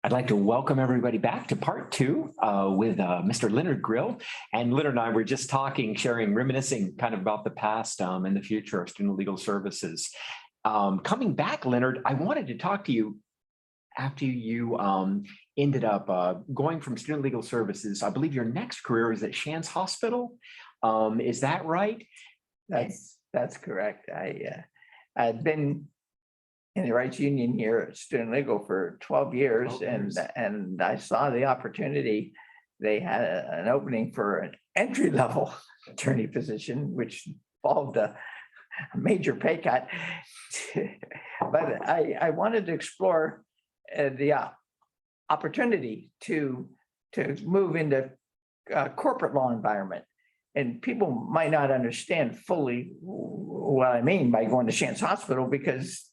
I'd like to welcome everybody back to part two with Mr. Leonard Grill. And Leonard and I were just talking, sharing, reminiscing kind of about the past and the future of student legal services. Coming back, Leonard, I wanted to talk to you after you ended up going from student legal services. I believe your next career is at Shands Hospital. Is that right? That's correct. I'd been in the rights union here at Student Legal for 12 years, 12 years. and I saw the opportunity. They had an opening for an entry-level attorney position, which involved a major pay cut. But I wanted to explore the opportunity to move into a corporate law environment. And people might not understand fully what I mean by going to Shands Hospital, because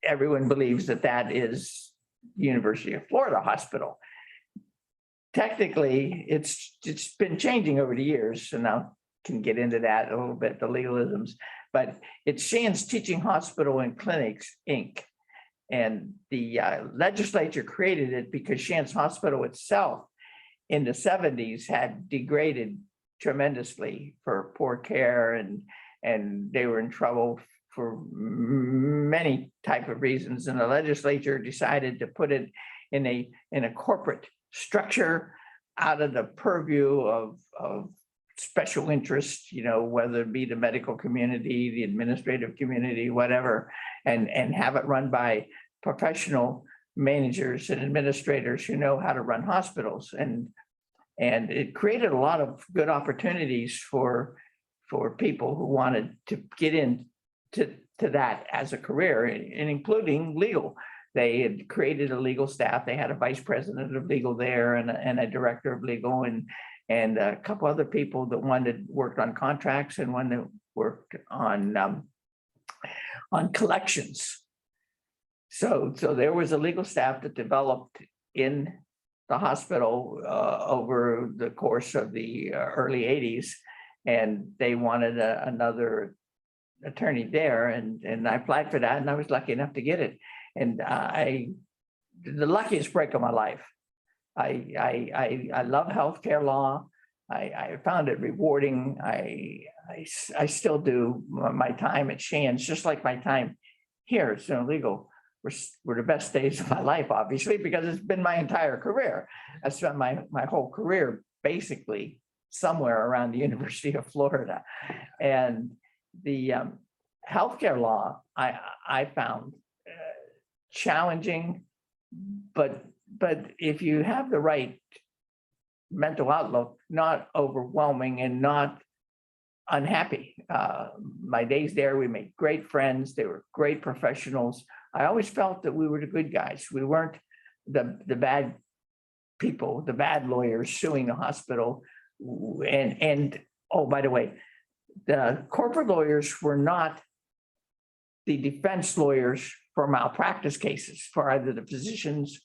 everyone believes that that is University of Florida Hospital. Technically, it's been changing over the years, and I can get into that a little bit, the legalisms, but it's Shands Teaching Hospital and Clinics, Inc. And the legislature created it because Shands Hospital itself in the 70s had degraded tremendously for poor care, and they were in trouble for many type of reasons, and the legislature decided to put it in a corporate structure out of the purview of special interest, whether it be the medical community, the administrative community, whatever, and have it run by professional managers and administrators who know how to run hospitals. And it created a lot of good opportunities for people who wanted to get into that as a career, and including legal. They had created a legal staff. They had a vice president of legal there and a director of legal and a couple other people that worked on contracts and one that worked on collections. So there was a legal staff that developed in the hospital over the course of the early 80s, and they wanted another attorney there, and I applied for that, and I was lucky enough to get it. And the luckiest break of my life. I love healthcare law. I found it rewarding. I still do. My time at Shands, just like my time here at Student Legal, were the best days of my life, obviously, because it's been my entire career. I spent my whole career basically somewhere around the University of Florida. And the healthcare law I found challenging, but if you have the right mental outlook, not overwhelming and not unhappy. My days there, we made great friends. They were great professionals. I always felt that we were the good guys. We weren't the bad people, the bad lawyers suing the hospital. And oh, by the way, the corporate lawyers were not the defense lawyers for malpractice cases for either the physicians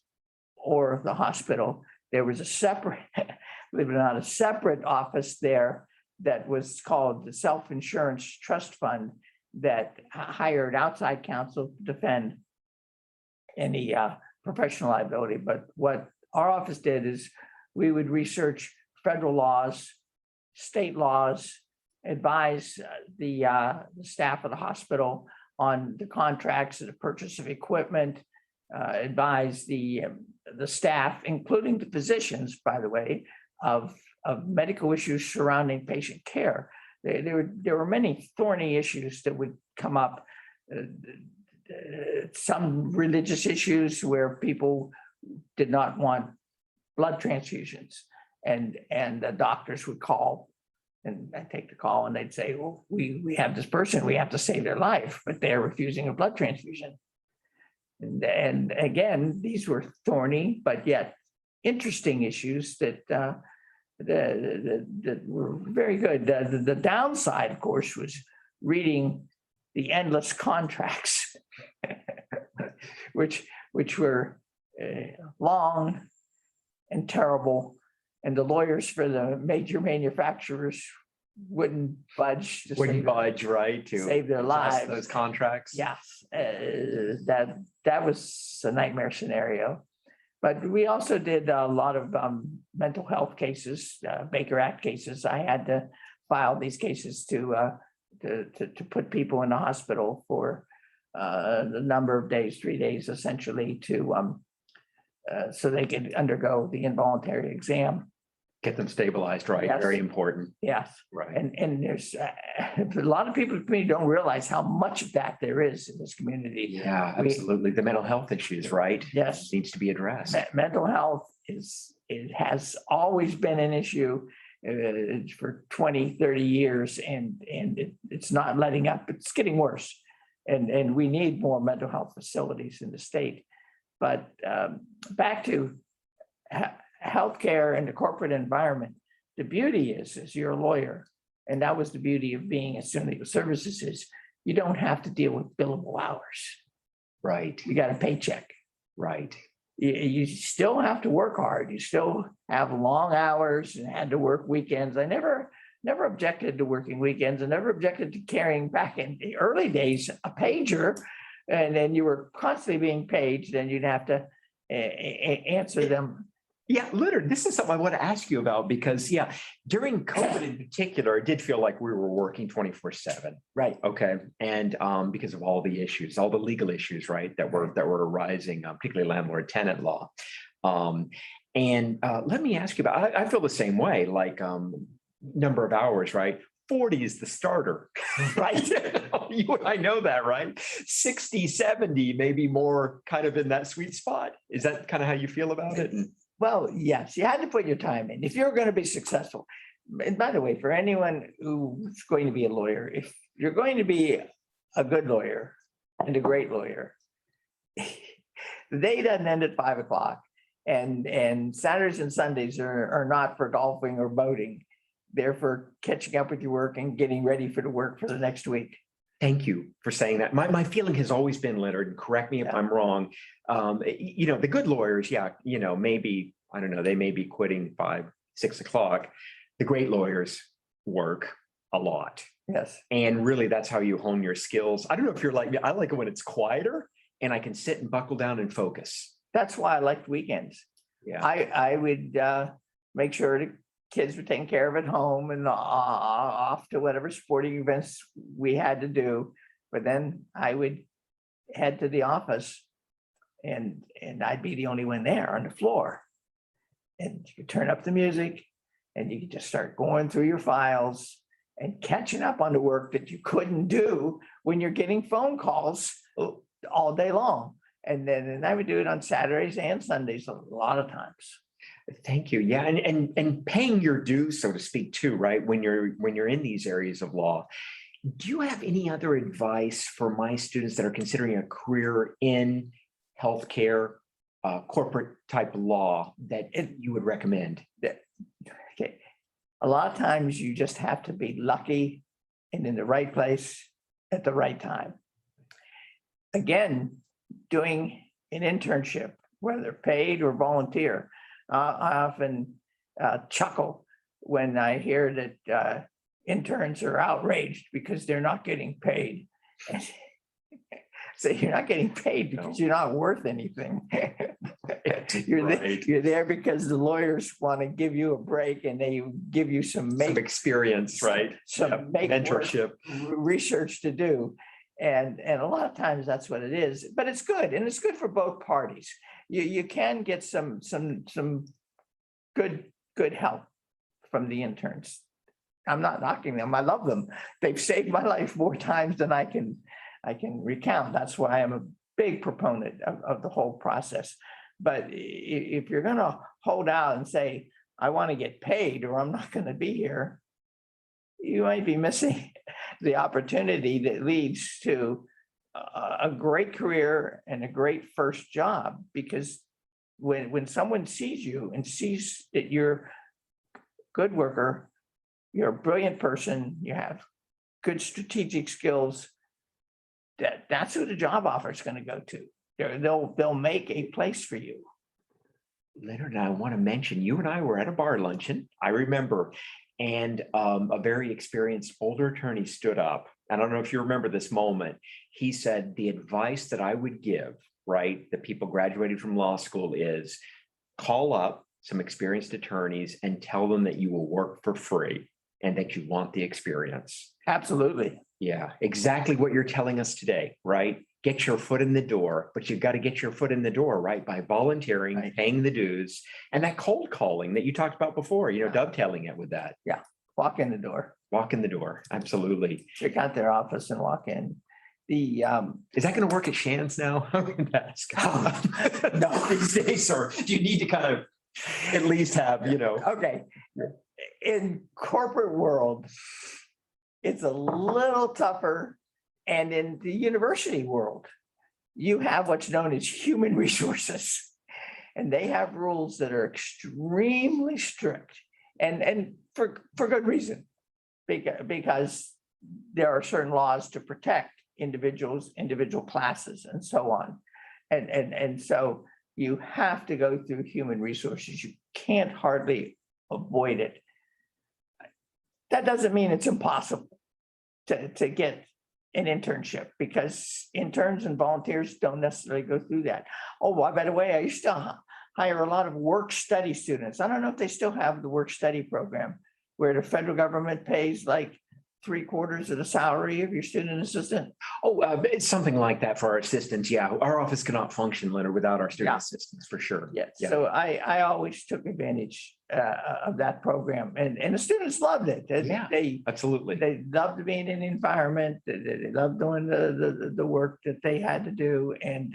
or the hospital. There was a separate, believe it or not, a separate office there that was called the Self-Insurance Trust Fund that hired outside counsel to defend any professional liability. But what our office did is we would research federal laws, state laws, advise the staff of the hospital on the contracts and the purchase of equipment, advise the staff, including the physicians, by the way, of medical issues surrounding patient care. There were many thorny issues that would come up, some religious issues where people did not want blood transfusions, and the doctors would call, and I'd take the call and they'd say, well, we have this person, we have to save their life, but they're refusing a blood transfusion. And again, these were thorny, but yet interesting issues that were very good. The downside, of course, was reading the endless contracts, which were long and terrible, and the lawyers for the major manufacturers wouldn't budge. Right? To save their lives. Those contracts. Yes, that was a nightmare scenario. But we also did a lot of mental health cases, Baker Act cases. I had to file these cases to put people in the hospital for the number of days, 3 days essentially, to so they could undergo the involuntary exam. Get them stabilized, right? Yes. Very important. Yes. Right. And there's a lot of people in the community don't realize how much of that there is in this community. Yeah, absolutely. The mental health issues, right? Yes. Needs to be addressed. Mental health it has always been an issue for 20, 30 years, and it's not letting up. It's getting worse. And we need more mental health facilities in the state. But back to healthcare and the corporate environment, the beauty is you're a lawyer, and that was the beauty of being a student legal services is you don't have to deal with billable hours. Right. You got a paycheck. Right. You still have to work hard. You still have long hours and had to work weekends. I never objected to working weekends. I never objected to carrying back in the early days a pager, and then you were constantly being paged, and you'd have to answer them. Yeah, Leonard, this is something I want to ask you about because, during COVID in particular, it did feel like we were working 24/7. Right. Okay. And because of all the issues, all the legal issues, right, that were arising, particularly landlord-tenant law. Let me ask you about, I feel the same way, like number of hours, right? 40 is the starter, right? You and I know that, right? 60, 70, maybe more kind of in that sweet spot. Is that kind of how you feel about it? Well, yes, you had to put your time in if you're going to be successful. And by the way, for anyone who's going to be a lawyer, if you're going to be a good lawyer and a great lawyer, the day doesn't end at 5 o'clock, and Saturdays and Sundays are not for golfing or boating. They're for catching up with your work and getting ready for the work for the next week. Thank you for saying that. My feeling has always been, Leonard, and correct me if I'm wrong. The good lawyers, maybe, I don't know, they may be quitting 5, 6 o'clock. The great lawyers work a lot. Yes. And really, that's how you hone your skills. I don't know if you're like me. I like it when it's quieter and I can sit and buckle down and focus. That's why I liked weekends. Yeah. I would make sure the kids were taken care of at home and off to whatever sporting events we had to do. But then I would head to the office, and I'd be the only one there on the floor. And you could turn up the music, and you could just start going through your files and catching up on the work that you couldn't do when you're getting phone calls all day long. And I would do it on Saturdays and Sundays a lot of times. Thank you. Yeah, and paying your dues, so to speak, too, right? When you're in these areas of law. Do you have any other advice for my students that are considering a career in healthcare, corporate type law that you would recommend? Okay. A lot of times you just have to be lucky and in the right place at the right time. Again, doing an internship, whether paid or volunteer, I often chuckle when I hear that interns are outraged because they're not getting paid. So you're not getting paid because you're not worth anything. You're there because the lawyers want to give you a break, and they give you some experience, right? Some mentorship, research to do. And a lot of times that's what it is, but it's good, and it's good for both parties. You can get some good help from the interns. I'm not knocking them. I love them. They've saved my life more times than I can recount. That's why I'm a big proponent of the whole process. But if you're going to hold out and say, I want to get paid or I'm not going to be here, you might be missing the opportunity that leads to a great career and a great first job. Because when someone sees you and sees that you're a good worker, you're a brilliant person, you have good strategic skills, that's who the job offer is going to go to. They'll make a place for you. Leonard, I want to mention, you and I were at a bar luncheon, I remember, and a very experienced older attorney stood up. I don't know if you remember this moment. He said, the advice that I would give, right, that people graduated from law school is call up some experienced attorneys and tell them that you will work for free and that you want the experience. Absolutely. Yeah, exactly what you're telling us today, right? Get your foot in the door, but you've got to get your foot in the door, right? By volunteering, Right. paying the dues, and that cold calling that you talked about before, dovetailing it with that. Walk in the door, Walk in the door. Absolutely. check out their office and walk in. The, Is that going to work at Shands now? I'm going to ask. No, these days, or do you need to kind of at least have, okay, in corporate world, it's a little tougher. And in the university world, you have what's known as human resources. And they have rules that are extremely strict and for good reason. Because there are certain laws to protect individuals, individual classes, and so on. And so you have to go through human resources. You can't hardly avoid it. That doesn't mean it's impossible to get an internship, because interns and volunteers don't necessarily go through that. Oh, by the way, I used to hire a lot of work study students. I don't know if they still have the work study program where the federal government pays like 3/4 of the salary of your student assistant. Oh, it's something like that for our assistants. Yeah, our office cannot function, Leonard, without our student Yeah. assistants, for sure. Yeah, Yeah. so I always took advantage of that program, and the students loved it. Yeah. They Absolutely. loved being in the environment. They loved doing the work that they had to do, and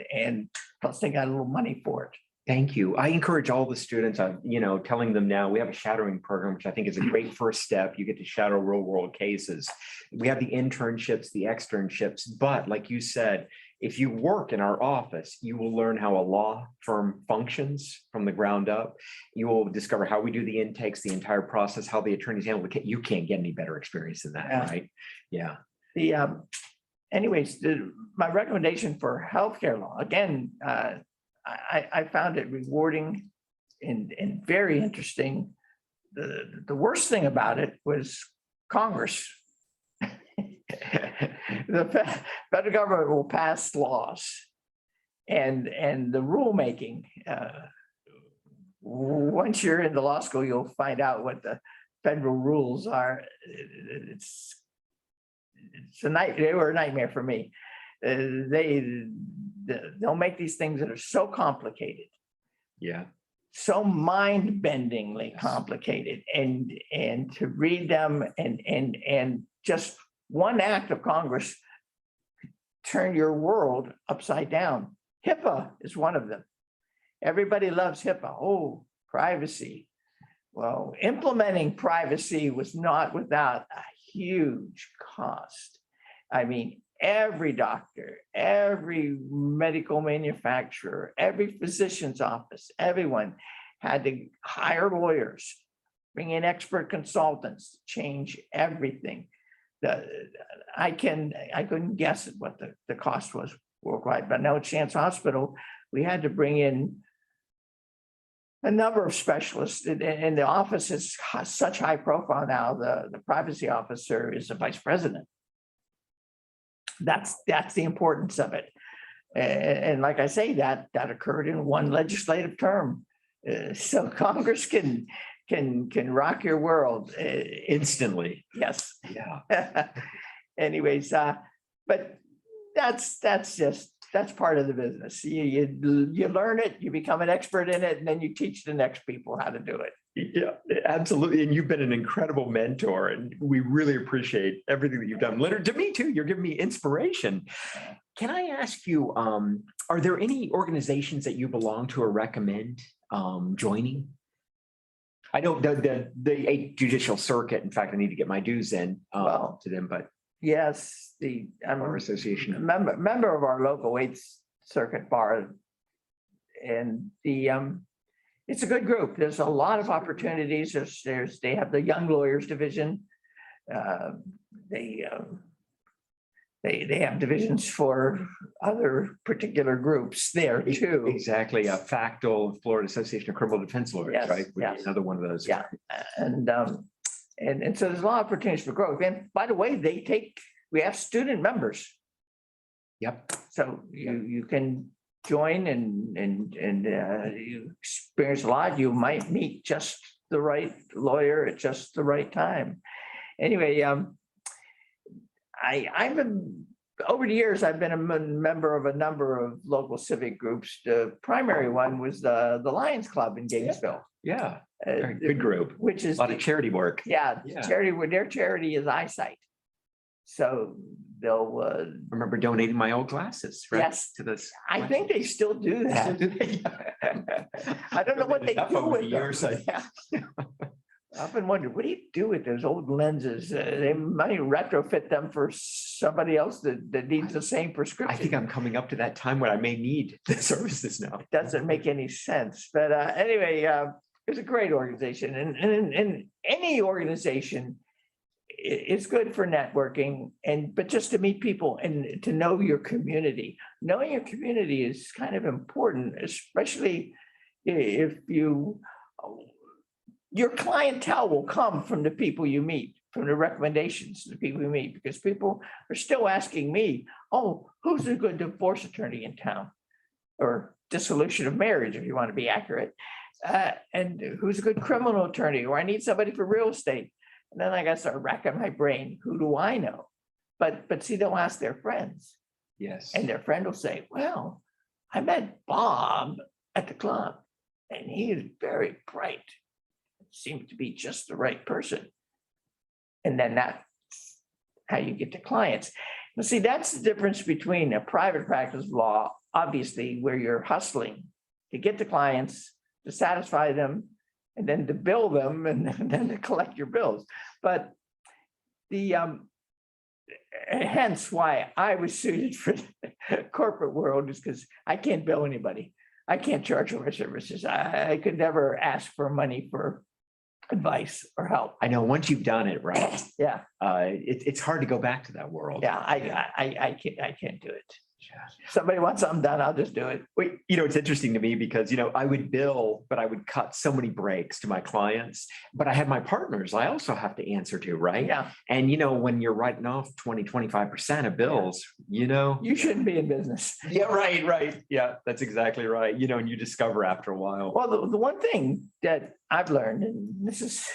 plus they got a little money for it. Thank you. I encourage all the students, I'm, telling them now, we have a shadowing program, which I think is a great first step. You get to shadow real world cases. We have the internships, the externships, but like you said, if you work in our office, you will learn how a law firm functions from the ground up. You will discover how we do the intakes, the entire process, how the attorneys handle the case. You can't get any better experience than that, Yeah. right? Yeah. Anyways, my recommendation for healthcare law, again, I found it rewarding and very interesting. The worst thing about it was Congress. The federal government will pass laws, and the rulemaking. Once you're in the law school, you'll find out what the federal rules are. It's a nightmare. They were a nightmare for me. They'll make these things that are so complicated, Yeah. so mind-bendingly complicated, and to read them and just one act of Congress turn your world upside down. HIPAA is one of them. Everybody loves HIPAA. Oh, privacy. Well, implementing privacy was not without a huge cost. I mean, every doctor, every medical manufacturer, every physician's office, everyone had to hire lawyers, bring in expert consultants, change everything. I couldn't guess at what the cost was worldwide, but now at Shands Hospital, we had to bring in a number of specialists, and the office is such high profile now. The privacy officer is the vice president. That's the importance of it. And like I say, that occurred in one legislative term. So Congress can rock your world Instantly. Yes. Yeah. Anyways, but that's part of the business. You learn it, you become an expert in it, and then you teach the next people how to do it. Yeah, absolutely. And you've been an incredible mentor, and we really appreciate everything that you've done. Leonard, to me too, you're giving me inspiration. Can I ask you, are there any organizations that you belong to or recommend joining? I know the judicial circuit, in fact, I need to get my dues in to them, but yes, I'm our association. a member of our local Eighth Circuit Bar, and it's a good group. There's a lot of opportunities. They have the Young Lawyers Division. They have divisions for other particular groups there too. Exactly. Factal, Florida Association of Criminal Defense Lawyers, Yes, right? yes. Another one of those. Yeah, and so there's a lot of opportunities for growth. And by the way, we have student members. Yep. So you can join and you experience a lot, you might meet just the right lawyer at just the right time. Anyway, I've been, over the years, I've been a member of a number of local civic groups. The primary one was the Lions Club in Gainesville. Yeah, very good group. Which is A lot of charity work. Yeah, Yeah. charity, their charity is eyesight. So they'll I remember donating my old glasses, right? Yes. To this. I think they still do that. I don't know what they Enough do over with the them. years, Yeah. I've been wondering, what do you do with those old lenses? They might retrofit them for somebody else that needs the same prescription. I think I'm coming up to that time where I may need the services now. It doesn't make any sense. But anyway, it's a great organization, and any organization is good for networking, but just to meet people and to know your community. Knowing your community is kind of important, especially if your clientele will come from the people you meet, from the recommendations of the people you meet, because people are still asking me, oh, who's a good divorce attorney in town? Or dissolution of marriage, if you want to be accurate. And who's a good criminal attorney? Or I need somebody for real estate. And then I got to start racking my brain. Who do I know? But see, they'll ask their friends. Yes. And their friend will say, well, I met Bob at the club and he is very bright. Seems to be just the right person. And then that's how you get to clients. But see, that's the difference between a private practice law, obviously, where you're hustling to get the clients, to satisfy them, and then to bill them, and then to collect your bills. But the hence why I was suited for the corporate world is because I can't bill anybody. I can't charge for my services. I could never ask for money for advice or help. I know once you've done it, right? Yeah. It's hard to go back to that world. Yeah, I can't do it. Somebody wants something done, I'll just do it. Wait, it's interesting to me because, I would bill, but I would cut so many breaks to my clients, but I have my partners I also have to answer to, right? Yeah. And, when you're writing off 20-25% of bills, You shouldn't be in business. Yeah, right. Yeah, that's exactly right. And you discover after a while. Well, the one thing that I've learned, and this is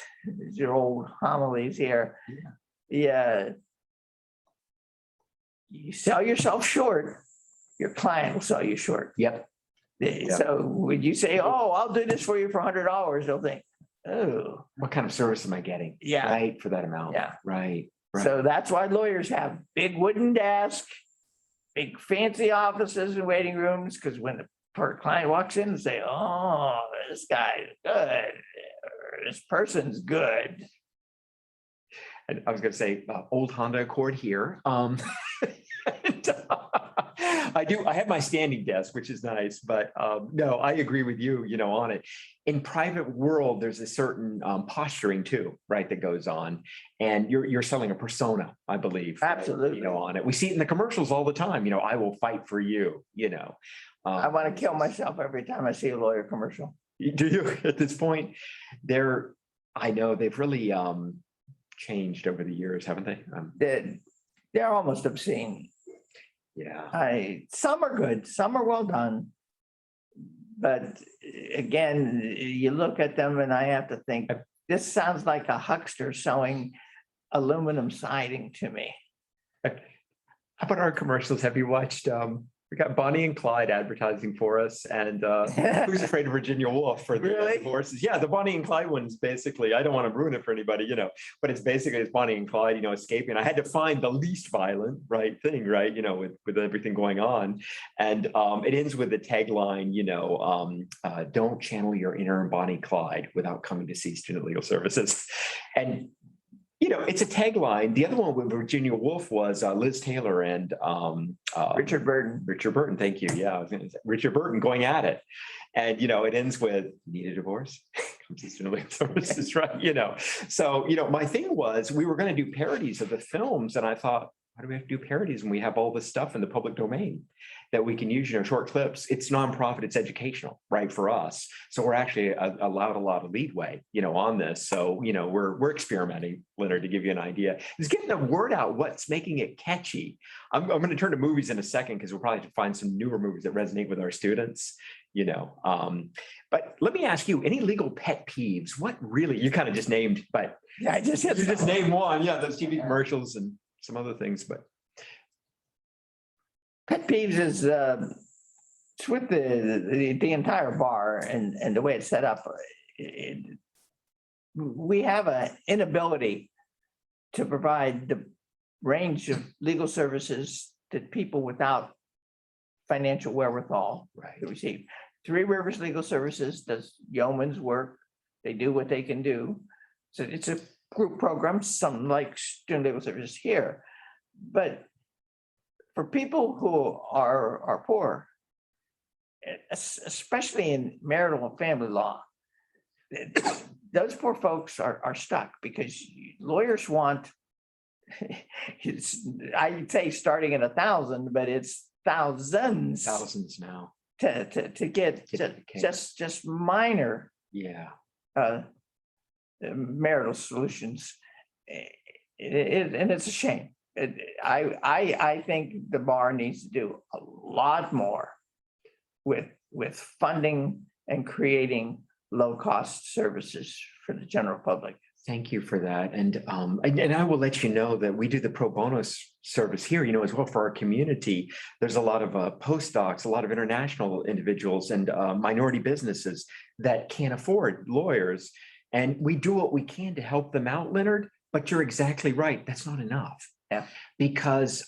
your old homilies here. Yeah. You sell yourself short, your client will sell you short. Yep. So would you say, oh, I'll do this for you for $100? They'll think, oh. What kind of service am I getting? Yeah. Right, for that amount. Yeah. Right. So that's why lawyers have big wooden desks, big fancy offices and waiting rooms, because when the client walks in and say, oh, this guy's good, or this person's good. And I was going to say old Honda Accord here. I have my standing desk, which is nice, but no, I agree with you, on it. In private world, there's a certain posturing too, right, that goes on. And you're selling a persona, I believe. Absolutely. Right, on it. We see it in the commercials all the time, I will fight for you, I want to kill myself every time I see a lawyer commercial. Do you at this point? I know they've really changed over the years, haven't they? They're almost obscene. Yeah. Some are good, some are well done. But again, you look at them and I have to think, this sounds like a huckster selling aluminum siding to me. How about our commercials? Have you watched? We got Bonnie and Clyde advertising for us, and Who's Afraid of Virginia Woolf for the divorces. Yeah, the Bonnie and Clyde one's basically, I don't want to ruin it for anybody, but it's Bonnie and Clyde, escaping. I had to find the least violent, thing, with everything going on. And it ends with the tagline, don't channel your inner Bonnie Clyde without coming to see Student Legal Services. And it's a tagline. The other one with Virginia Woolf was Liz Taylor and Richard Burton. Richard Burton, thank you. Yeah, I was going to say Richard Burton going at it. And, it ends with need a divorce? Come to Student Legal Services, right? So, my thing was we were going to do parodies of the films. And I thought, why do we have to do parodies when we have all this stuff in the public domain? that we can use, short clips. It's nonprofit, it's educational, right, for us. So we're actually allowed a lot of leadway, on this. So, we're experimenting, Leonard, to give you an idea. It's getting the word out, what's making it catchy. I'm going to turn to movies in a second because we'll probably have to find some newer movies that resonate with our students, but let me ask you, any legal pet peeves? What really, you kind of just named, but Yeah, you just named one. Yeah, those TV commercials and some other things, but pet peeves is it's with the entire bar and the way it's set up. We have an inability to provide the range of legal services that people without financial wherewithal to receive. Three Rivers Legal Services does yeoman's work. They do what they can do. So it's a group program, something like Student Legal Services here. But for people who are poor, especially in marital and family law, those poor folks are stuck because lawyers want, I'd say starting at 1,000, but it's thousands now to get just minor marital solutions. And it's a shame. I think the bar needs to do a lot more with funding and creating low-cost services for the general public. Thank you for that. And I will let you know that we do the pro bono service here, as well for our community. There's a lot of postdocs, a lot of international individuals and minority businesses that can't afford lawyers. And we do what we can to help them out, Leonard, but you're exactly right. That's not enough. Yeah. Because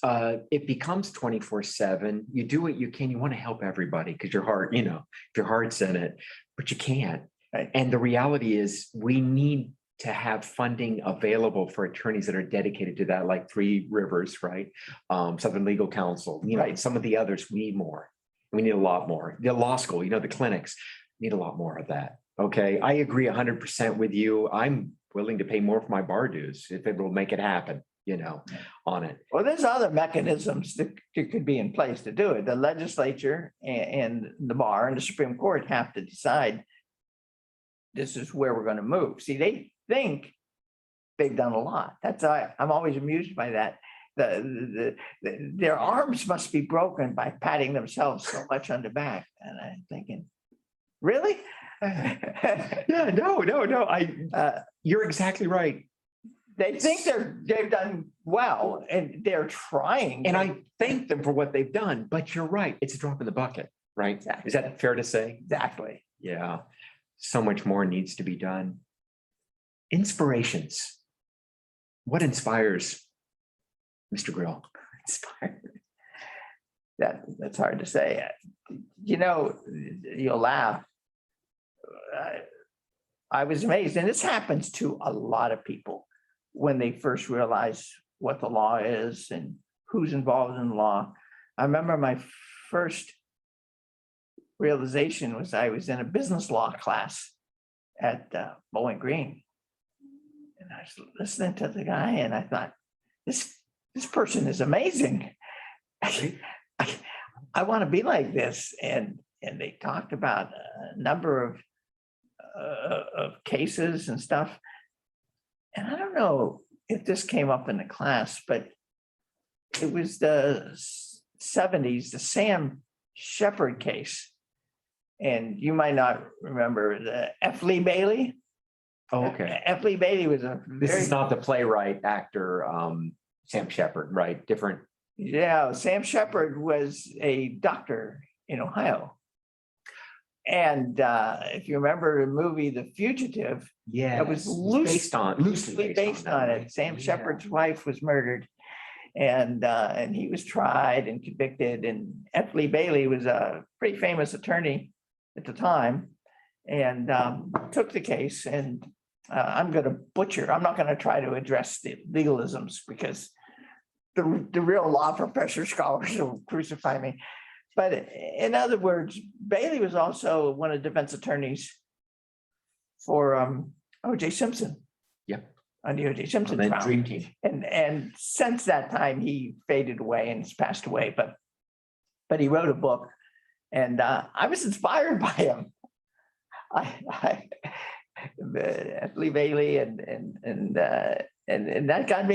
it becomes 24/7. You do what you can. You want to help everybody because your heart, your heart's in it, but you can't. Right. And the reality is we need to have funding available for attorneys that are dedicated to that, like Three Rivers, right? Southern Legal Counsel, Right. Some of the others, we need more. We need a lot more. The law school, the clinics need a lot more of that. Okay. I agree 100% with you. I'm willing to pay more for my bar dues if it will make it happen, on it. Well, there's other mechanisms that could be in place to do it. The legislature and the bar and the Supreme Court have to decide this is where we're going to move. See, they think they've done a lot. I'm always amused by that. Their arms must be broken by patting themselves so much on the back. And I'm thinking, really? Yeah, no. You're exactly right. They think they've done well and they're trying. And I thank them for what they've done, but you're right. It's a drop in the bucket, right? Exactly. Is that fair to say? Exactly. Yeah. So much more needs to be done. Inspirations. What inspires Mr. Grill? That's hard to say. You'll laugh. I was amazed, and this happens to a lot of people when they first realize what the law is and who's involved in the law. I remember my first realization was I was in a business law class at Bowling Green, and I was listening to the guy, and I thought, this person is amazing. I want to be like this. And they talked about a number of cases and stuff. And I don't know if this came up in the class, but it was the 70s, the Sam Shepard case. And you might not remember the F. Lee Bailey. Oh, okay. F. Lee Bailey was This is not the playwright actor, Sam Shepard, right? Different. Yeah, Sam Shepard was a doctor in Ohio. And if you remember the movie The Fugitive, it was loosely based on it. Sam Shepard's wife was murdered, and he was tried and convicted. And F. Lee Bailey was a pretty famous attorney at the time, and took the case. And I'm going to butcher. I'm not going to try to address the legalisms because the real law professor scholars will crucify me. But in other words, Bailey was also one of the defense attorneys for O.J. Simpson. Yep. On the O.J. Simpson the trial. Dream Team. And since that time, he faded away and has passed away. But but he wrote a book, and I was inspired by him. I believe Ailey and that got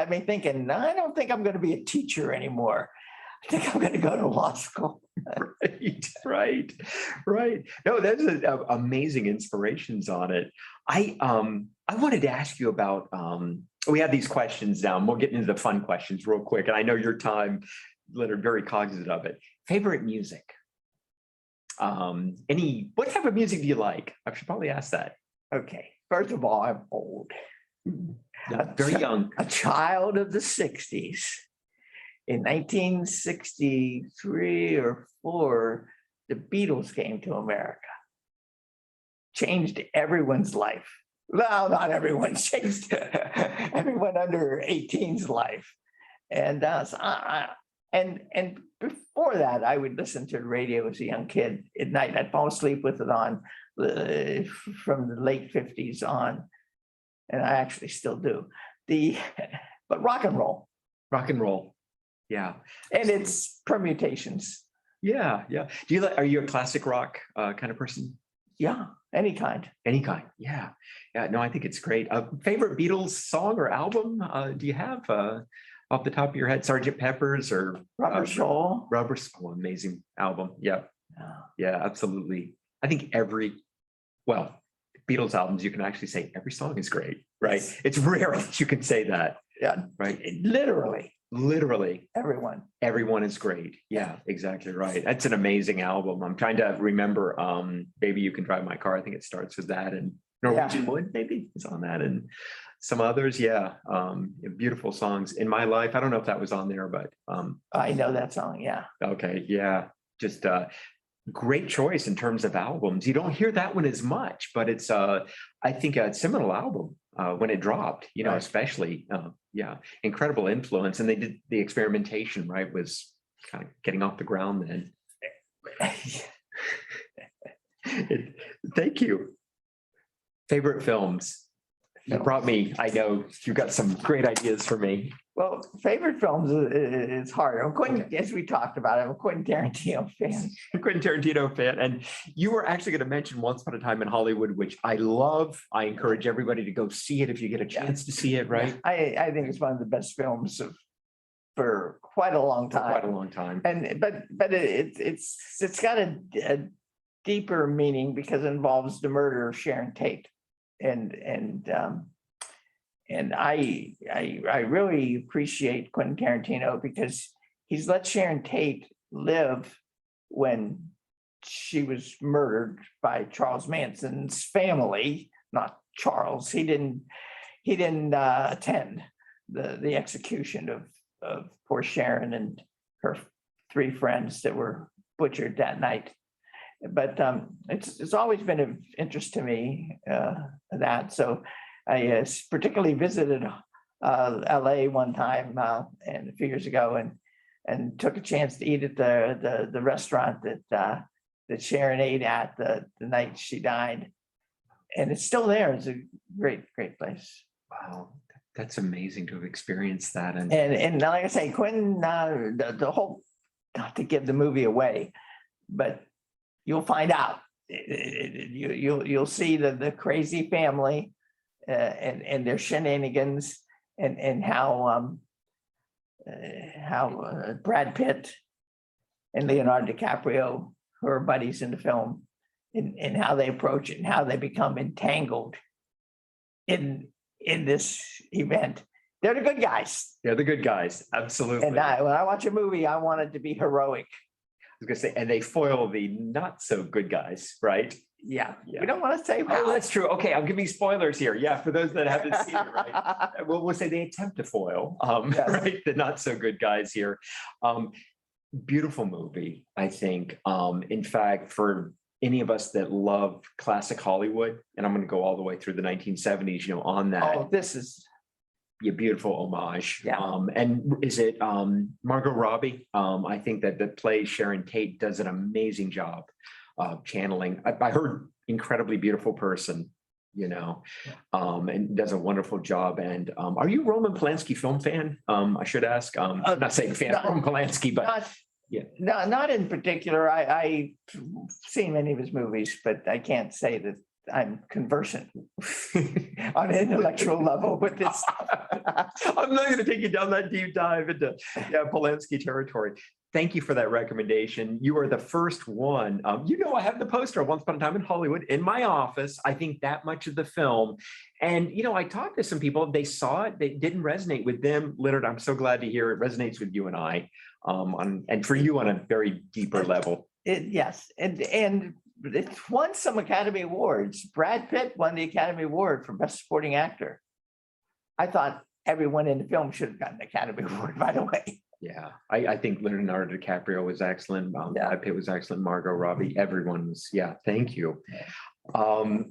me thinking. I don't think I'm going to be a teacher anymore. I think I'm going to go to law school. Right. No, that's amazing inspirations on it. I wanted to ask you about. We have these questions down. We'll get into the fun questions real quick, and I know your time, Leonard, very cognizant of it. Favorite music. What type of music do you like? I should probably ask that. Okay. First of all, I'm old. Yeah, very young. A child of the 60s. In 1963 or 4, the Beatles came to America. Changed everyone's life. Well, not everyone, changed everyone under 18's life. And and before that, I would listen to the radio as a young kid at night. I'd fall asleep with it on from the late 50s on, and I actually still do. But rock and roll. Yeah. And its permutations. Yeah. Are you a classic rock kind of person? Yeah, any kind. Yeah. No, I think it's great. Favorite Beatles song or album? Do you have off the top of your head? Sgt. Pepper's or Rubber Soul? Rubber Soul, amazing album. Yeah, absolutely. I think Beatles albums, you can actually say every song is great, right? It's rare that you can say that. Yeah, right. Literally, everyone is great. Yeah, exactly right. That's an amazing album. I'm trying to remember. Baby, You Can Drive My Car. I think it starts with that, and Norwegian Wood maybe is on that, and some others. Yeah, beautiful songs in my life. I don't know if that was on there, but I know that song. Yeah. Okay. Yeah. Just great choice in terms of albums. You don't hear that one as much, but it's I think a seminal album when it dropped, right. Especially incredible influence. And they did the experimentation, right, was kind of getting off the ground then. Thank you. Favorite films. You brought me, I know you've got some great ideas for me. Well, favorite films is hard. As we talked about, I'm a Quentin Tarantino fan. And you were actually going to mention Once Upon a Time in Hollywood, which I love. I encourage everybody to go see it if you get a chance to see it, right? I think it's one of the best films for quite a long time. And but it's got a deeper meaning because it involves the murder of Sharon Tate. And I really appreciate Quentin Tarantino because he's let Sharon Tate live when she was murdered by Charles Manson's family, not Charles. He didn't attend the execution of poor Sharon and her 3 friends that were butchered that night. But it's always been of interest to me that. So I particularly visited LA one time and a few years ago and took a chance to eat at the restaurant that Sharon ate at the night she died. And it's still there. It's a great place. Wow. That's amazing to have experienced that. And like I say, Quentin, the whole, not to give the movie away, but you'll find out. You'll see the crazy family and their shenanigans and how Brad Pitt and Leonardo DiCaprio, who are buddies in the film, and how they approach it and how they become entangled in this event. They're the good guys. Absolutely. And when I watch a movie, I want it to be heroic. I was going to say, and they foil the not so good guys, right? Yeah. We don't want to say that. Oh, that's true. Okay, I'll give you spoilers here. Yeah, for those that haven't seen it, right? We'll say they attempt to foil, right? The not so good guys here. Beautiful movie, I think. In fact, for any of us that love classic Hollywood, and I'm going to go all the way through the 1970s, on that. Oh, this is a beautiful homage. Yeah. And is it Margot Robbie? I think that play Sharon Tate does an amazing job of channeling. I heard incredibly beautiful person, and does a wonderful job. And are you a Roman Polanski film fan? I should ask. I'm not saying fan of Roman Polanski, but No, not in particular. I've seen many of his movies, but I can't say that I'm conversant on an intellectual level with this. I'm not going to take you down that deep dive into Polanski territory. Thank you for that recommendation. You are the first one. I have the poster of Once Upon a Time in Hollywood in my office. I think that much of the film. And, I talked to some people, they saw it, they didn't resonate with them. Leonard, I'm so glad to hear it resonates with you and I, and for you on a very deeper level. Yes, and it's won some Academy Awards. Brad Pitt won the Academy Award for Best Supporting Actor. I thought everyone in the film should have gotten the Academy Award, by the way. Yeah, I think Leonardo DiCaprio was excellent. Brad Pitt was excellent. Margot Robbie, everyone was. Yeah, thank you.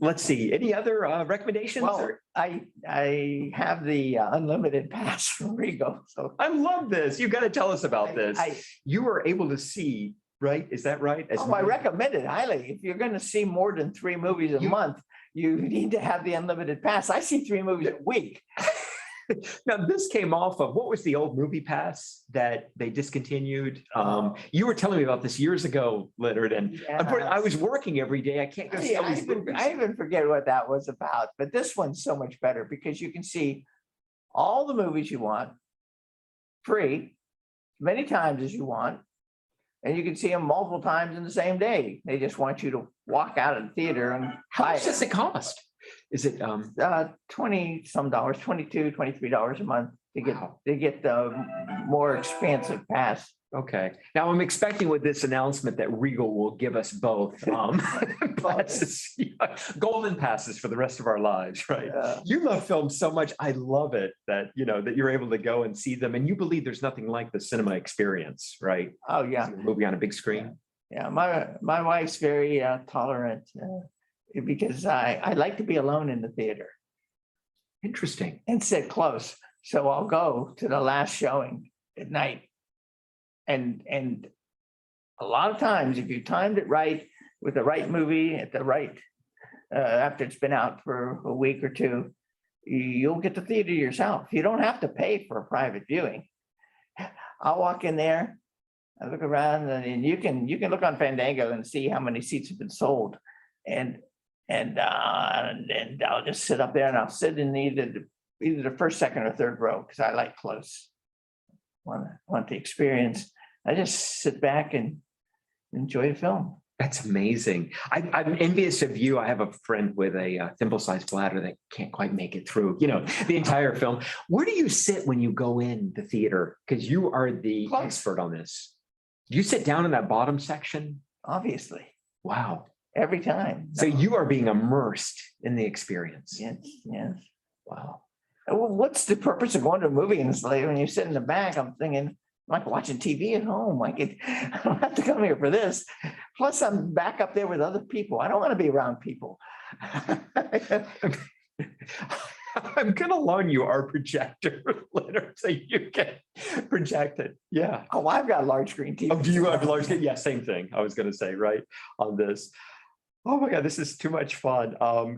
Let's see. Any other recommendations? Well, I have the unlimited pass from Regal. So I love this. You got to tell us about this. You were able to see, right? Is that right? I recommend it highly. If you're going to see more than 3 movies a month, you need to have the unlimited pass. I see 3 movies a week. Now, this came off of, what was the old movie pass that they discontinued? You were telling me about this years ago, Leonard, and I was working every day. I can't go see all these movies. I even forget what that was about, but this one's so much better because you can see all the movies you want free, many times as you want, and you can see them multiple times in the same day. They just want you to walk out of the theater and How buy much does it cost? Is it 20 some dollars, $22, $23 a month to get the more expansive pass. Okay. Now I'm expecting with this announcement that Regal will give us both passes, golden passes for the rest of our lives, right? You love film so much. I love it that that you're able to go and see them, and you believe there's nothing like the cinema experience, right? Oh yeah, seeing a movie on a big screen. Yeah, my wife's very tolerant. Because I like to be alone in the theater. Interesting. And sit close. So I'll go to the last showing at night. And a lot of times, if you timed it right with the right movie at the right, after it's been out for a week or two, you'll get the theater yourself. You don't have to pay for a private viewing. I'll walk in there, I look around, and you can look on Fandango and see how many seats have been sold. And I'll just sit up there and I'll sit in either the first, second, or third row because I like close. Want the experience. I just sit back and enjoy the film. That's amazing. I'm envious of you. I have a friend with a thimble-sized bladder that can't quite make it through, the entire film. Where do you sit when you go in the theater? Because you are the expert on this. Do you sit down in that bottom section? Obviously. Wow. Every time. So you are being immersed in the experience. Yes. Wow. Well, what's the purpose of going to a movie and when you sit in the back? I'm thinking, I'm like watching TV at home. I don't have to come here for this. Plus, I'm back up there with other people. I don't want to be around people. I'm going to loan you our projector, Leonard, so you can project it. Yeah. Oh, I've got a large screen TV. Oh, do you have a large screen? Yeah, same thing. I was going to say, right, on this. Oh my God, this is too much fun.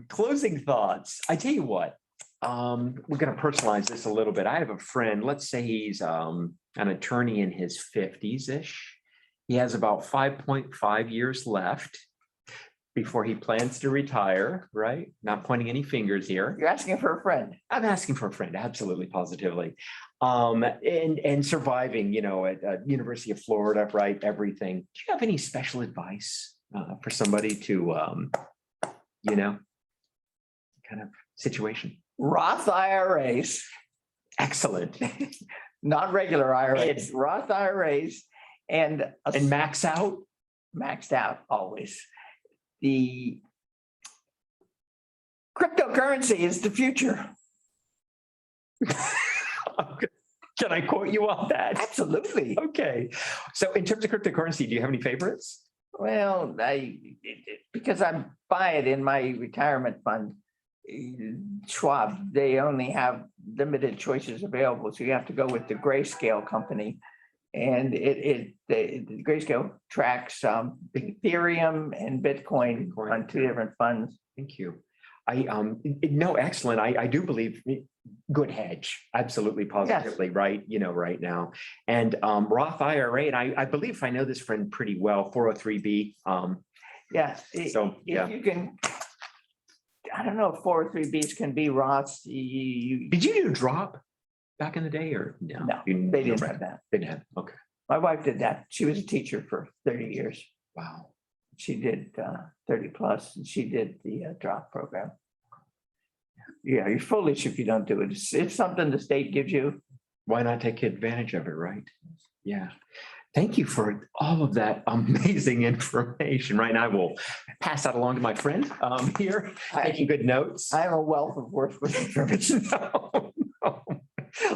Closing thoughts. I tell you what, we're going to personalize this a little bit. I have a friend, let's say he's an attorney in his 50s-ish. He has about 5.5 years left before he plans to retire, right? Not pointing any fingers here. You're asking for a friend. I'm asking for a friend, absolutely, positively. And surviving, at University of Florida, right? Everything. Do you have any special advice for somebody to, kind of situation? Roth IRAs. Excellent. Not regular IRAs, Roth IRAs. And max out? Maxed out always. The cryptocurrency is the future. Can I quote you on that? Absolutely. Okay. So in terms of cryptocurrency, do you have any favorites? Well, because I buy it in my retirement fund, Schwab, they only have limited choices available. So you have to go with the Grayscale company. And the Grayscale tracks Ethereum and Bitcoin on 2 different funds. Thank you. No, excellent. I do believe good hedge, absolutely positively, right? Right now. And Roth IRA, and I believe if I know this friend pretty well, 403B. Yes. So, yeah. If you can, I don't know if 403Bs can be Roths. Did you do drop back in the day or no? No, You- they no, didn't right. have that. Didn't have, okay. My wife did that. She was a teacher for 30 years. Wow. She did 30 plus, and she did the drop program. Yeah, you're foolish if you don't do it. It's something the state gives you. Why not take advantage of it, right? Yeah. Thank you for all of that amazing information. Right now, I will pass that along to my friend here, taking good notes. I have a wealth of worthless information. No.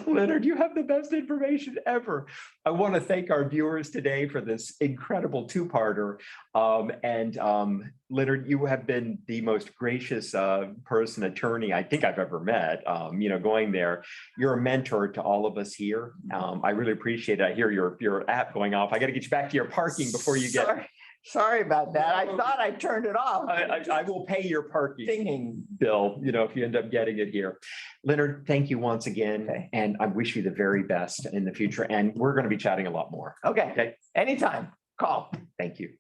Leonard, you have the best information ever. I want to thank our viewers today for this incredible two-parter. Leonard, you have been the most gracious attorney I think I've ever met. Going there, you're a mentor to all of us here. I really appreciate it. I hear your app going off. I got to get you back to your parking before you get. Sorry about that. I thought I turned it off. I will pay your parking Dinging. bill, if you end up getting it here. Leonard, thank you once again. Okay. And I wish you the very best in the future. And we're going to be chatting a lot more. Okay. Okay. Anytime. Call. Thank you.